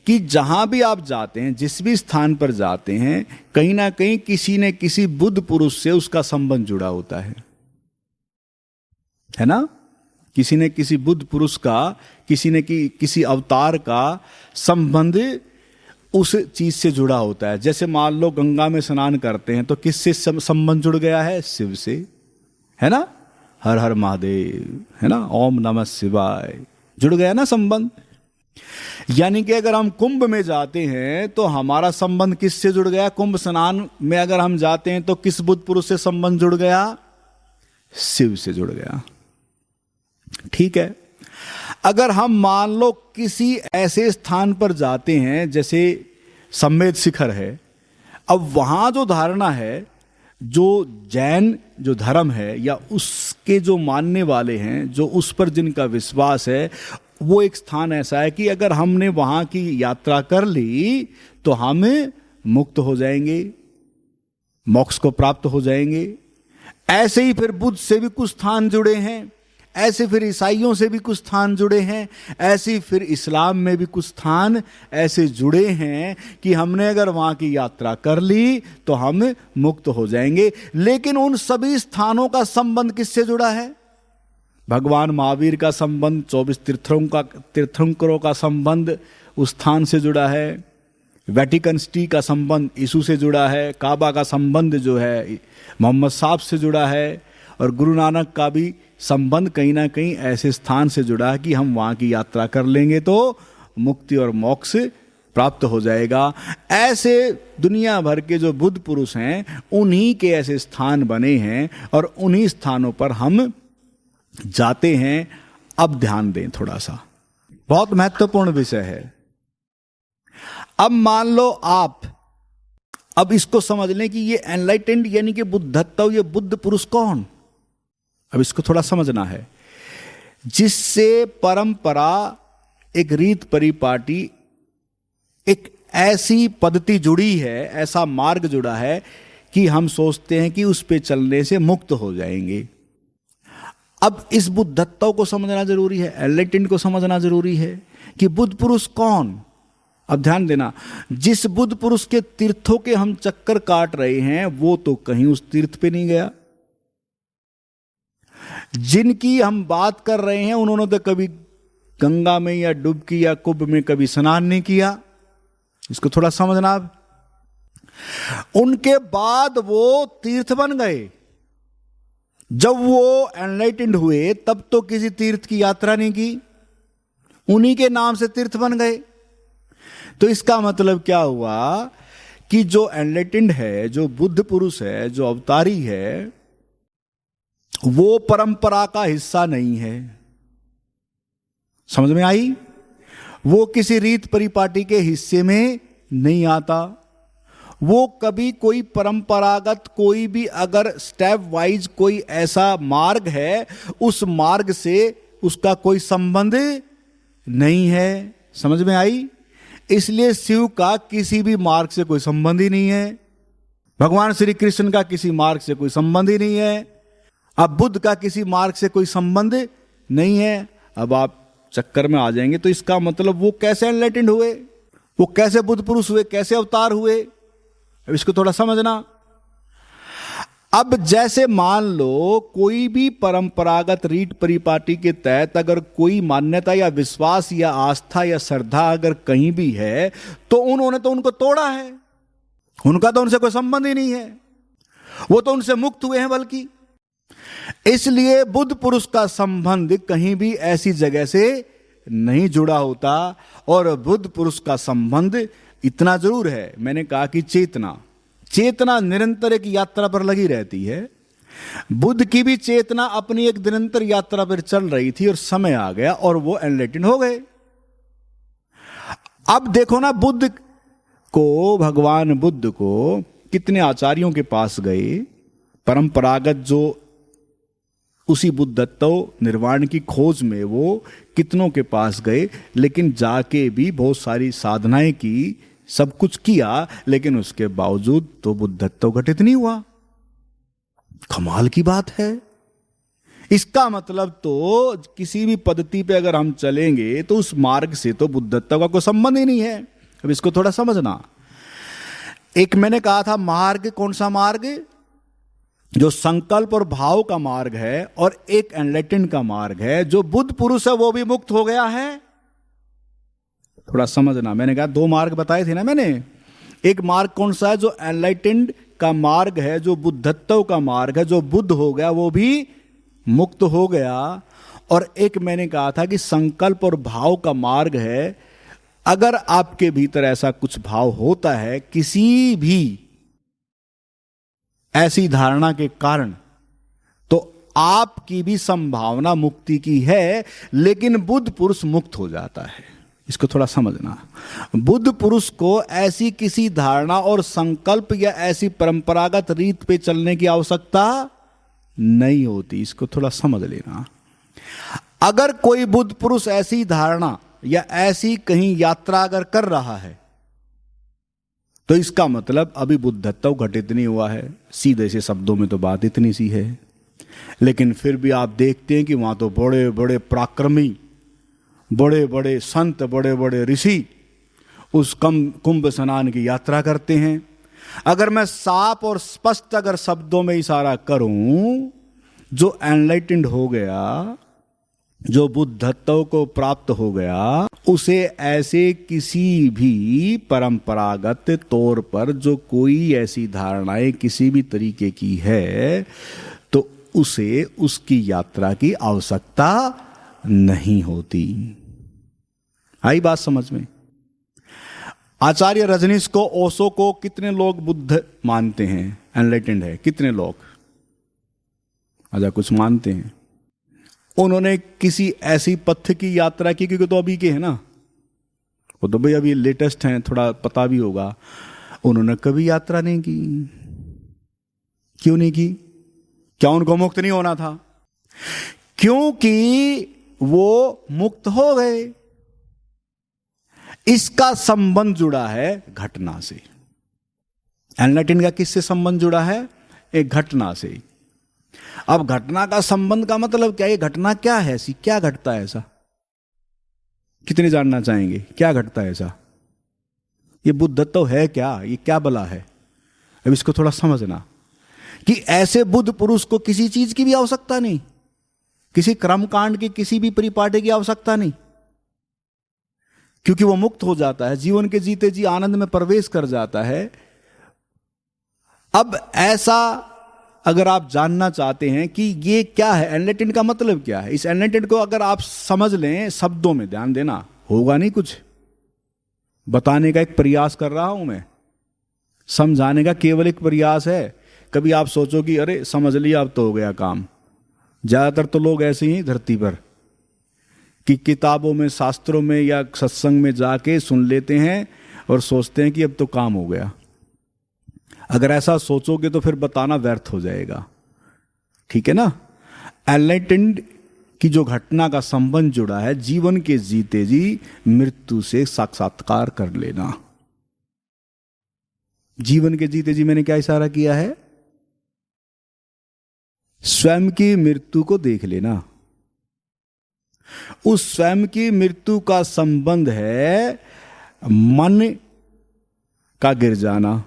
कि जहां भी आप जाते हैं, जिस भी स्थान पर जाते हैं, कहीं ना कहीं किसी न किसी बुद्ध पुरुष से उसका संबंध जुड़ा होता है ना। किसी न किसी बुद्ध पुरुष का, किसी न किसी अवतार का संबंध उस चीज से जुड़ा होता है। जैसे मान लो गंगा में स्नान करते हैं तो किससे संबंध जुड़ गया है? शिव से, है ना। हर हर महादेव, है ना, ओम नमः शिवाय, जुड़ गया ना संबंध। यानी कि अगर हम कुंभ में जाते हैं तो हमारा संबंध किससे जुड़ गया? कुंभ स्नान में अगर हम जाते हैं तो किस बुद्ध पुरुष से संबंध जुड़ गया? शिव से जुड़ गया। ठीक है। अगर हम मान लो किसी ऐसे स्थान पर जाते हैं जैसे सम्मेद शिखर है, अब वहां जो धारणा है, जो जैन जो धर्म है या उसके जो मानने वाले हैं, जो उस पर जिनका विश्वास है, वो एक स्थान ऐसा है कि अगर हमने वहां की यात्रा कर ली तो हम मुक्त हो जाएंगे, मोक्ष को प्राप्त हो जाएंगे। ऐसे ही फिर बुद्ध से भी कुछ स्थान जुड़े हैं, ऐसे फिर ईसाइयों से भी कुछ स्थान जुड़े हैं, ऐसे फिर इस्लाम में भी कुछ स्थान ऐसे जुड़े हैं कि हमने अगर वहां की यात्रा कर ली तो हम मुक्त हो जाएंगे। लेकिन उन सभी स्थानों का संबंध किससे जुड़ा है? भगवान महावीर का संबंध, 24 तीर्थंकरों का संबंध उस स्थान से जुड़ा है। वेटिकन सिटी का संबंध यीशु से जुड़ा है। काबा का संबंध जो है मोहम्मद साहब से जुड़ा है। और गुरु नानक का भी संबंध कहीं ना कहीं ऐसे स्थान से जुड़ा है कि हम वहां की यात्रा कर लेंगे तो मुक्ति और मोक्ष प्राप्त हो जाएगा। ऐसे दुनिया भर के जो बुद्ध पुरुष हैं, उन्हीं के ऐसे स्थान बने हैं और उन्हीं स्थानों पर हम जाते हैं। अब ध्यान दें थोड़ा सा, बहुत महत्वपूर्ण विषय है। अब मान लो आप अब इसको समझ लें कि ये एनलाइटेंड यानी कि बुद्धत्व, ये बुद्ध पुरुष कौन? अब इसको थोड़ा समझना है। जिससे परंपरा, एक रीत परिपाटी, एक ऐसी पद्धति जुड़ी है, ऐसा मार्ग जुड़ा है कि हम सोचते हैं कि उस पे चलने से मुक्त हो जाएंगे। अब इस बुद्धत्व को समझना जरूरी है, एनलाइटेंड को समझना जरूरी है कि बुद्ध पुरुष कौन। अब ध्यान देना, जिस बुद्ध पुरुष के तीर्थों के हम चक्कर काट रहे हैं वो तो कहीं उस तीर्थ पे नहीं गया। जिनकी हम बात कर रहे हैं उन्होंने तो कभी गंगा में या डुबकी या कुंभ में कभी स्नान नहीं किया। इसको थोड़ा समझना। अब उनके बाद वो तीर्थ बन गए। जब वो एनलाइटेंड हुए तब तो किसी तीर्थ की यात्रा नहीं की, उन्हीं के नाम से तीर्थ बन गए। तो इसका मतलब क्या हुआ कि जो एनलाइटेंड है, जो बुद्ध पुरुष है, जो अवतारी है, वो परंपरा का हिस्सा नहीं है। समझ में आई? वो किसी रीत परिपाटी के हिस्से में नहीं आता। वो कभी कोई परंपरागत, कोई भी अगर स्टेप वाइज कोई ऐसा मार्ग है, उस मार्ग से उसका कोई संबंध नहीं है। समझ में आई? इसलिए शिव का किसी भी मार्ग से कोई संबंध ही नहीं है। भगवान श्री कृष्ण का किसी मार्ग से कोई संबंध ही नहीं है। अब बुद्ध का किसी मार्ग से कोई संबंध नहीं है। अब आप चक्कर में आ जाएंगे तो इसका मतलब वो कैसे एनलाइटेंड हुए, वो कैसे बुद्ध पुरुष हुए, कैसे अवतार हुए? अब इसको थोड़ा समझना। अब जैसे मान लो कोई भी परंपरागत रीत परिपाटी के तहत अगर कोई मान्यता या विश्वास या आस्था या श्रद्धा अगर कहीं भी है तो उन्होंने तो उनको तोड़ा है, उनका तो उनसे कोई संबंध ही नहीं है, वो तो उनसे मुक्त हुए हैं। बल्कि इसलिए बुद्ध पुरुष का संबंध कहीं भी ऐसी जगह से नहीं जुड़ा होता। और बुद्ध पुरुष का संबंध इतना जरूर है, मैंने कहा कि चेतना निरंतर एक यात्रा पर लगी रहती है। बुद्ध की भी चेतना अपनी एक निरंतर यात्रा पर चल रही थी और समय आ गया और वो एनलाइटेंड हो गए। अब देखो ना, बुद्ध को, भगवान बुद्ध को कितने आचार्यों के पास गए, परंपरागत जो उसी बुद्धत्व निर्वाण की खोज में वो कितनों के पास गए, लेकिन जाके भी बहुत सारी साधनाएं की, सब कुछ किया, लेकिन उसके बावजूद तो बुद्धत्व घटित नहीं हुआ। कमाल की बात है। इसका मतलब तो किसी भी पद्धति पे अगर हम चलेंगे तो उस मार्ग से तो बुद्धत्व का कोई संबंध ही नहीं है। अब इसको थोड़ा समझना। एक मैंने कहा था मार्ग, कौन सा मार्ग? जो संकल्प और भाव का मार्ग है, और एक एनलाइटेंड का मार्ग है। जो बुद्ध पुरुष है वो भी मुक्त हो गया है। थोड़ा समझना, मैंने कहा दो मार्ग बताए थे ना मैंने। एक मार्ग कौन सा है? जो एनलाइटेंड का मार्ग है, जो बुद्धत्व का मार्ग है, जो बुद्ध हो गया वो भी मुक्त हो गया। और एक मैंने कहा था कि संकल्प और भाव का मार्ग है। अगर आपके भीतर ऐसा कुछ भाव होता है किसी भी ऐसी धारणा के कारण, तो आपकी भी संभावना मुक्ति की है, लेकिन बुद्ध पुरुष मुक्त हो जाता है। इसको थोड़ा समझना। बुद्ध पुरुष को ऐसी किसी धारणा और संकल्प या ऐसी परंपरागत रीत पे चलने की आवश्यकता नहीं होती। इसको थोड़ा समझ लेना। अगर कोई बुद्ध पुरुष ऐसी धारणा या ऐसी कहीं यात्रा अगर कर रहा है, तो इसका मतलब अभी बुद्धत्व घटित नहीं हुआ है। सीधे से शब्दों में तो बात इतनी सी है, लेकिन फिर भी आप देखते हैं कि वहां तो बड़े बड़े पराक्रमी, बड़े बड़े संत, बड़े बड़े ऋषि उस कुंभ स्नान की यात्रा करते हैं। अगर मैं साफ और स्पष्ट अगर शब्दों में इशारा करूं, जो एनलाइटेंड हो गया, जो बुद्धत्व को प्राप्त हो गया, उसे ऐसे किसी भी परंपरागत तौर पर जो कोई ऐसी धारणाएं किसी भी तरीके की है, तो उसे उसकी यात्रा की आवश्यकता नहीं होती। आई बात समझ में? आचार्य रजनीश को, ओशो को कितने लोग बुद्ध मानते हैं, एनलाइटेंड है? कितने लोग? अच्छा, कुछ मानते हैं। उन्होंने किसी ऐसी पथ की यात्रा की, क्योंकि तो अभी के है ना, वो तो भाई अभी लेटेस्ट हैं, थोड़ा पता भी होगा। उन्होंने कभी यात्रा नहीं की। क्यों नहीं की? क्या उनको मुक्त नहीं होना था? क्योंकि वो मुक्त हो गए। इसका संबंध जुड़ा है घटना से। एनलाइटेंड का किससे संबंध जुड़ा है? एक घटना से। अब घटना का संबंध का मतलब क्या? ये घटना क्या है ऐसी? क्या घटता है ऐसा? कितने जानना चाहेंगे क्या घटता है ऐसा? ये बुद्धत्व है क्या? ये क्या बला है? अब इसको थोड़ा समझना कि ऐसे बुद्ध पुरुष को किसी चीज की भी आवश्यकता नहीं, किसी कर्मकांड की, किसी भी परिपाटी की आवश्यकता नहीं, क्योंकि वो मुक्त हो जाता है, जीवन के जीते जी आनंद में प्रवेश कर जाता है। अब ऐसा अगर आप जानना चाहते हैं कि ये क्या है, एनलाइटेंड का मतलब क्या है, इस एनलाइटेंड को अगर आप समझ लें शब्दों में, ध्यान देना, होगा नहीं कुछ बताने का, एक प्रयास कर रहा हूं मैं, समझाने का केवल एक प्रयास है। कभी आप सोचो कि अरे समझ लिया अब तो हो गया काम। ज्यादातर तो लोग ऐसे ही धरती पर कि किताबों में, शास्त्रों में या सत्संग में जाके सुन लेते हैं और सोचते हैं कि अब तो काम हो गया। अगर ऐसा सोचोगे तो फिर बताना व्यर्थ हो जाएगा, ठीक है ना। एनलाइटेंड की जो घटना का संबंध जुड़ा है, जीवन के जीते जी मृत्यु से साक्षात्कार कर लेना। जीवन के जीते जी मैंने क्या इशारा किया है? स्वयं की मृत्यु को देख लेना। उस स्वयं की मृत्यु का संबंध है मन का गिर जाना,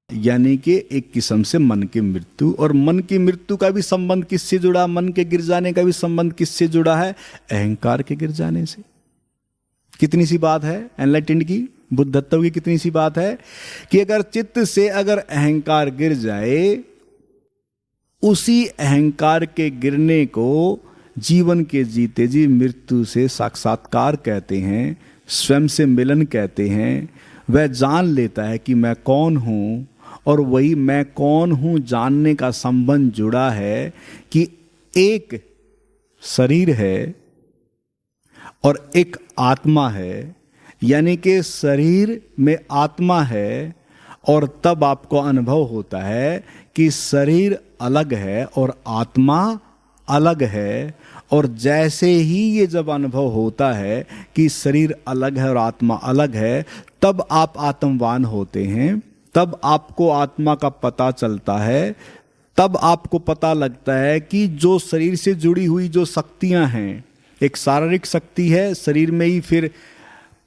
यानी कि एक किस्म से मन की मृत्यु। और मन की मृत्यु का भी संबंध किससे जुड़ा? मन के गिर जाने का भी संबंध किससे जुड़ा है? अहंकार के गिर जाने से। कितनी सी बात है एनलाइटेंड की, बुद्धत्व की कितनी सी बात है कि अगर चित्त से अगर अहंकार गिर जाए, उसी अहंकार के गिरने को जीवन के जीते जी मृत्यु से साक्षात्कार कहते हैं, स्वयं से मिलन कहते हैं। वह जान लेता है कि मैं कौन हूं, और वही मैं कौन हूं जानने का संबंध जुड़ा है कि एक शरीर है और एक आत्मा है, यानी कि शरीर में आत्मा है। और तब आपको अनुभव होता है कि शरीर अलग है और आत्मा अलग है। और जैसे ही ये जब अनुभव होता है कि शरीर अलग है और आत्मा अलग है, तब आप आत्मवान होते हैं, तब आपको आत्मा का पता चलता है। तब आपको पता लगता है कि जो शरीर से जुड़ी हुई जो शक्तियां हैं, एक शारीरिक शक्ति है, शरीर में ही फिर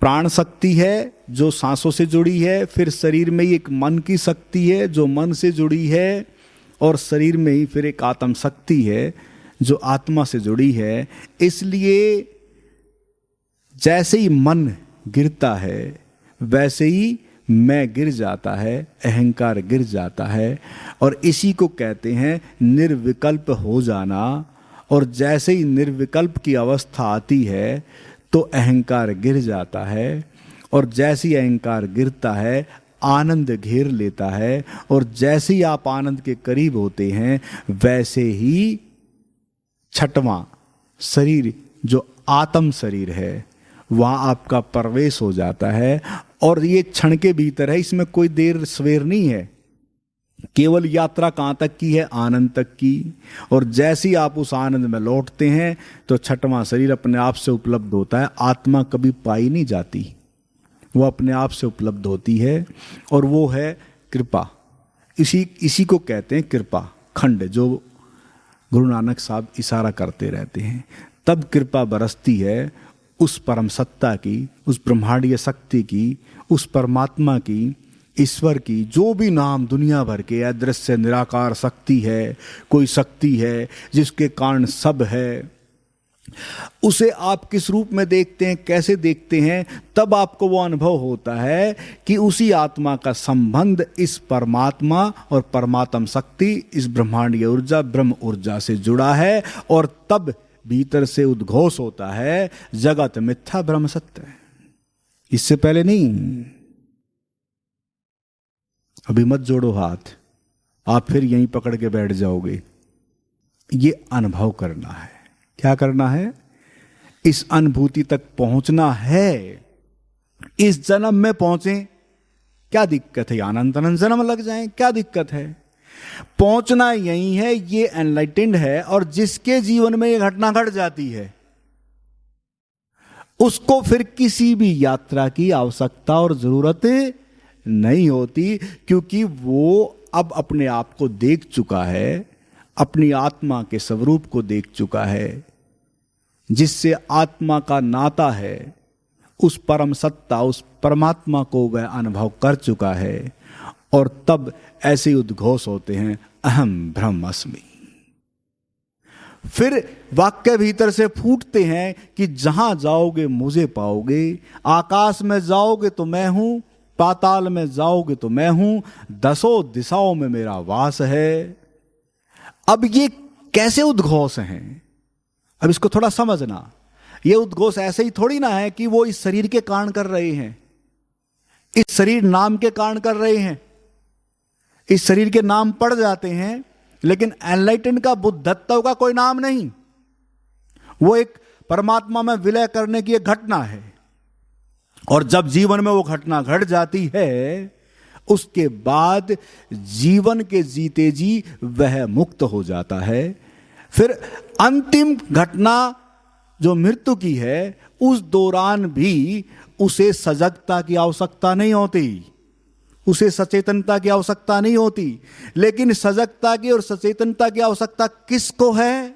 प्राण शक्ति है जो सांसों से जुड़ी है, फिर शरीर में ही एक मन की शक्ति है जो मन से जुड़ी है, और शरीर में ही फिर एक आत्म शक्ति है जो आत्मा से जुड़ी है। इसलिए जैसे ही मन गिरता है वैसे ही मैं गिर जाता है, अहंकार गिर जाता है, और इसी को कहते हैं निर्विकल्प हो जाना। और जैसे ही निर्विकल्प की अवस्था आती है तो अहंकार गिर जाता है, और जैसे ही अहंकार गिरता है आनंद घेर लेता है, और जैसे ही आप आनंद के करीब होते हैं वैसे ही छठवां शरीर जो आत्म शरीर है वहाँ आपका प्रवेश हो जाता है। और ये क्षण के भीतर है, इसमें कोई देर सवेर नहीं है, केवल यात्रा कहाँ तक की है, आनंद तक की। और जैसे ही आप उस आनंद में लौटते हैं तो छठवां शरीर अपने आप से उपलब्ध होता है। आत्मा कभी पाई नहीं जाती, वो अपने आप से उपलब्ध होती है, और वो है कृपा। इसी को कहते हैं कृपा खंड, जो गुरु नानक साहब इशारा करते रहते हैं। तब कृपा बरसती है उस परम सत्ता की, उस ब्रह्मांडीय शक्ति की, उस परमात्मा की, ईश्वर की, जो भी नाम दुनिया भर के अदृश्य निराकार शक्ति है, कोई शक्ति है जिसके कारण सब है, उसे आप किस रूप में देखते हैं, कैसे देखते हैं, तब आपको वो अनुभव होता है कि उसी आत्मा का संबंध इस परमात्मा और परमात्म शक्ति, इस ब्रह्मांडीय ऊर्जा, ब्रह्म ऊर्जा से जुड़ा है। और तब भीतर से उद्घोष होता है जगत मिथ्या ब्रह्म सत्य है। इससे पहले नहीं। अभी मत जोड़ो हाथ, आप फिर यहीं पकड़ के बैठ जाओगे। ये अनुभव करना है। क्या करना है? इस अनुभूति तक पहुंचना है। इस जन्म में पहुंचे, क्या दिक्कत है? अनंत अनंत जन्म लग जाएं, क्या दिक्कत है? पहुंचना यही है, ये एनलाइटेंड है। और जिसके जीवन में ये घटना घट जाती है उसको फिर किसी भी यात्रा की आवश्यकता और जरूरत नहीं होती, क्योंकि वो अब अपने आप को देख चुका है, अपनी आत्मा के स्वरूप को देख चुका है, जिससे आत्मा का नाता है, उस परम सत्ता, उस परमात्मा को वह अनुभव कर चुका है। और तब ऐसे उद्घोष होते हैं, अहम ब्रह्मास्मि। फिर वाक्य भीतर से फूटते हैं कि जहां जाओगे मुझे पाओगे, आकाश में जाओगे तो मैं हूं, पाताल में जाओगे तो मैं हूं, दसों दिशाओं में मेरा वास है। अब ये कैसे उद्घोष हैं? अब इसको थोड़ा समझना। ये उद्घोष ऐसे ही थोड़ी ना है कि वो इस शरीर के कारण कर रहे हैं, इस शरीर नाम के कारण कर रहे हैं। इस शरीर के नाम पड़ जाते हैं, लेकिन एनलाइटेंड का, बुद्धत्व का कोई नाम नहीं। वो एक परमात्मा में विलय करने की एक घटना है। और जब जीवन में वो घटना घट जाती है, उसके बाद जीवन के जीते जी वह मुक्त हो जाता है। फिर अंतिम घटना जो मृत्यु की है, उस दौरान भी उसे सजगता की आवश्यकता नहीं होती, उसे सचेतनता की आवश्यकता नहीं होती। लेकिन सजगता की और सचेतनता की आवश्यकता किसको है?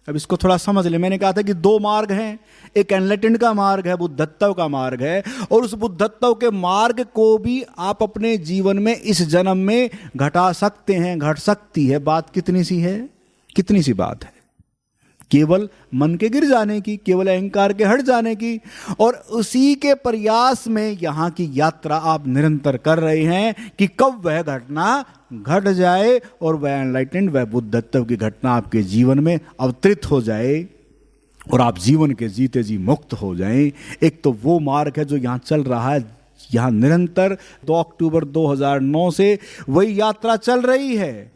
अब इसको थोड़ा समझ ले। मैंने कहा था कि दो मार्ग हैं, एक एनलाइटेंड का मार्ग है, बुद्धत्व का मार्ग है। और उस बुद्धत्व के मार्ग को भी आप अपने जीवन में इस जन्म में घटा सकते हैं, घट सकती है। बात कितनी सी है? कितनी सी बात है? केवल मन के गिर जाने की, केवल अहंकार के हट जाने की। और उसी के प्रयास में यहां की यात्रा आप निरंतर कर रहे हैं कि कब वह घटना घट जाए और वह एनलाइटेंड, वह बुद्धत्व की घटना आपके जीवन में अवतरित हो जाए और आप जीवन के जीते जी मुक्त हो जाएं। एक तो वो मार्ग है जो यहां चल रहा है, यहां निरंतर 2 अक्टूबर 2009 से वही यात्रा चल रही है।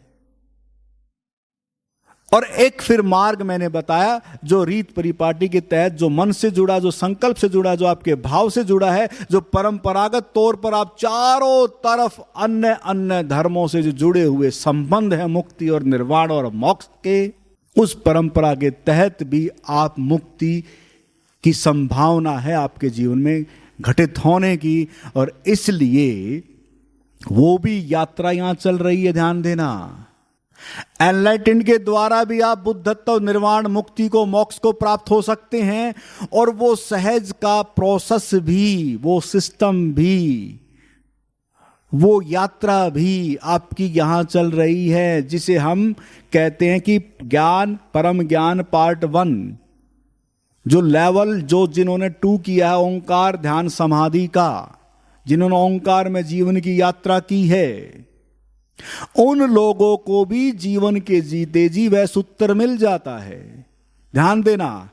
और एक फिर मार्ग मैंने बताया जो रीत परिपाटी के तहत, जो मन से जुड़ा, जो संकल्प से जुड़ा, जो आपके भाव से जुड़ा है, जो परंपरागत तौर पर आप चारों तरफ अन्य अन्य धर्मों से जो जुड़े हुए संबंध है मुक्ति और निर्वाण और मोक्ष के, उस परंपरा के तहत भी आप मुक्ति की संभावना है आपके जीवन में घटित होने की। और इसलिए वो भी यात्रा यहां चल रही है, ध्यान देना। एनलाइटेंड के द्वारा भी आप बुद्धत्व, निर्वाण, मुक्ति को, मोक्ष को प्राप्त हो सकते हैं। और वो सहज का प्रोसेस भी, वो सिस्टम भी, वो यात्रा भी आपकी यहां चल रही है, जिसे हम कहते हैं कि ज्ञान, परम ज्ञान पार्ट 1, जो लेवल जो जिन्होंने 2 किया है ओंकार ध्यान समाधि का, जिन्होंने ओंकार में जीवन की यात्रा की है, उन लोगों को भी जीवन के जीते जी वह सूत्र मिल जाता है। ध्यान देना,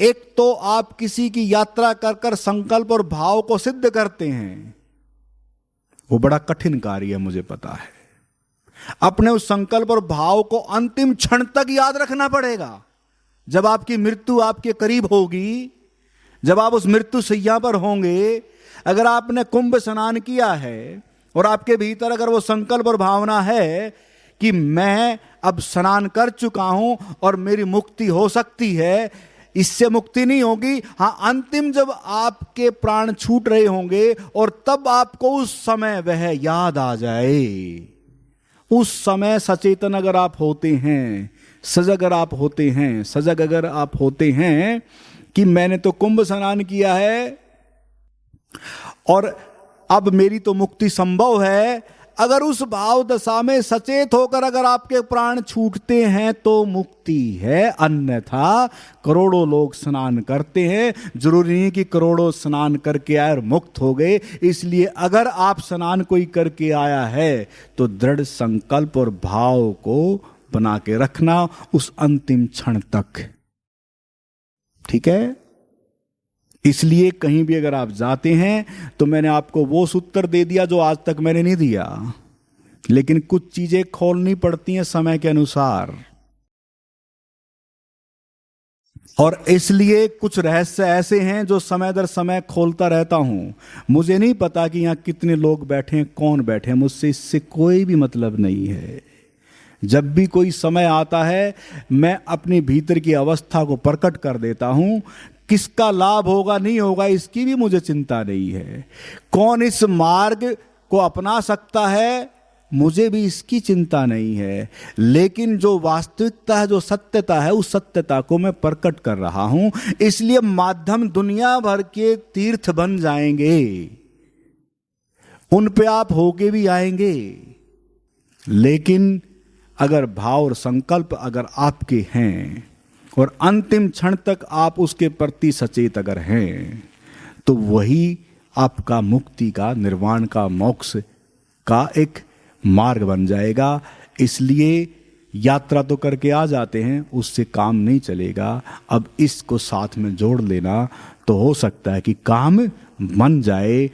एक तो आप किसी की यात्रा कर कर संकल्प और भाव को सिद्ध करते हैं, वो बड़ा कठिन कार्य है, मुझे पता है। अपने उस संकल्प और भाव को अंतिम क्षण तक याद रखना पड़ेगा। जब आपकी मृत्यु आपके करीब होगी, जब आप उस मृत्यु सैया पर होंगे, अगर आपने कुंभ स्नान किया है और आपके भीतर अगर वो संकल्प और भावना है कि मैं अब स्नान कर चुका हूं और मेरी मुक्ति हो सकती है, इससे मुक्ति नहीं होगी। हाँ, अंतिम जब आपके प्राण छूट रहे होंगे और तब आपको उस समय वह याद आ जाए, उस समय सचेतन अगर आप होते हैं, सजग अगर आप होते हैं कि मैंने तो कुंभ स्नान किया है और अब मेरी तो मुक्ति संभव है, अगर उस भाव दशा में सचेत होकर अगर आपके प्राण छूटते हैं तो मुक्ति है। अन्यथा करोड़ों लोग स्नान करते हैं, जरूरी नहीं कि करोड़ों स्नान करके आए और मुक्त हो गए। इसलिए अगर आप स्नान कोई करके आया है तो दृढ़ संकल्प और भाव को बना के रखना उस अंतिम क्षण तक, ठीक है। इसलिए कहीं भी अगर आप जाते हैं तो मैंने आपको वो सूत्र दे दिया जो आज तक मैंने नहीं दिया, लेकिन कुछ चीजें खोलनी पड़ती हैं समय के अनुसार, और इसलिए कुछ रहस्य ऐसे हैं जो समय दर समय खोलता रहता हूं। मुझे नहीं पता कि यहां कितने लोग बैठे हैं, कौन बैठे हैं, मुझसे इससे कोई भी मतलब नहीं है। जब भी कोई समय आता है मैं अपने भीतर की अवस्था को प्रकट कर देता हूं। किसका लाभ होगा नहीं होगा इसकी भी मुझे चिंता नहीं है, कौन इस मार्ग को अपना सकता है मुझे भी इसकी चिंता नहीं है, लेकिन जो वास्तविकता है, जो सत्यता है, उस सत्यता को मैं प्रकट कर रहा हूं। इसलिए माध्यम दुनिया भर के तीर्थ बन जाएंगे, उन पे आप होके भी आएंगे, लेकिन अगर भाव और संकल्प अगर आपके हैं और अंतिम क्षण तक आप उसके प्रति सचेत अगर हैं तो वही आपका मुक्ति का, निर्वाण का, मोक्ष का एक मार्ग बन जाएगा। इसलिए यात्रा तो करके आ जाते हैं, उससे काम नहीं चलेगा। अब इसको साथ में जोड़ लेना तो हो सकता है कि काम बन जाए